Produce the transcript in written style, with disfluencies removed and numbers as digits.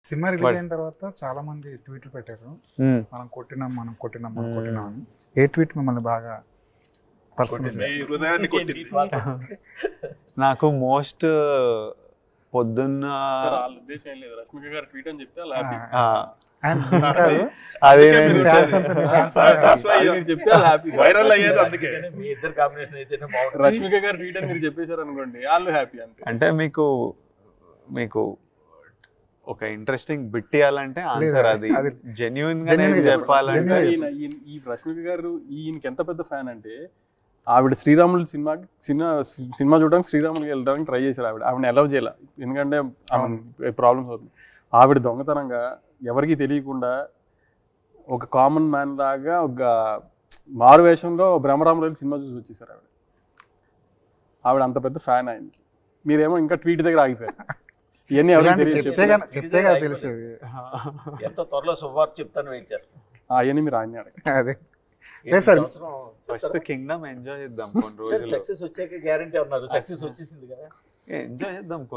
Cinema release అయిన తర్వాత చాలా మంది ట్వీట్లు పెట్టారు, మనం కొట్టినాం అని. ఏ ట్వీట్ మిమ్మల్ని బాగా పర్సనల్ హృదయాన్ని కొట్టింది? నాకు మోస్ట్ పొద్దున్న రష్మిక గారు ట్వీట్ అని చెప్తే అలా అదే చెప్తే హ్యాపీ. వైరల్ అయ్యేది అందుకే. మీ ఇద్దరు కాంబినేషన్ అయితే రష్మిక గారు ట్వీట్ అని మీరు చెప్పేశారు అనుకోండి, వాళ్ళు హ్యాపీ అంతే. అంటే మీకు ఒక ఇంట్రెస్టింగ్ బిట్ ఇవ్వాలంటే ఆన్సర్ అది జెన్యున్ గా చెప్పాలంటే. ఈ రష్మిక గారు ఈయనకి ఎంత పెద్ద ఫ్యాన్ అంటే, ఆవిడ శ్రీరాములు సినిమా చూడడానికి శ్రీరాములకి వెళ్ళడానికి ట్రై చేశారు. ఆవిడని అలౌ చేయాలి, ఎందుకంటే ప్రాబ్లమ్స్ అవుతుంది. ఆవిడ దొంగతనంగా ఎవరికి తెలియకుండా ఒక కామన్ మ్యాన్ లాగా ఒక మారు వేషంలో బ్రహ్మరాములు సినిమా చూసి వచ్చేసారు. ఆవిడ అంత పెద్ద ఫ్యాన్ ఆయనకి. మీరేమో ఇంకా ట్వీట్ దగ్గర ఆగిపోయారు. ఇవన్నీ చెప్తే కదా తెలిసేది. ఎంత త్వరలో శుభవార్త చెప్తాను, వెయిట్ చేస్తాను. అవన్నీ మీరు ఆయన అదే ఫస్ట్ కింగ్డమ్ ఎంజాయ్ చేద్దాం కొన్ని రోజులు. సక్సెస్ వచ్చాక గ్యారంటీ ఉన్నారు, సక్సెస్ వచ్చేసింది కదా, ఎంజాయ్ చేద్దాం కొన్ని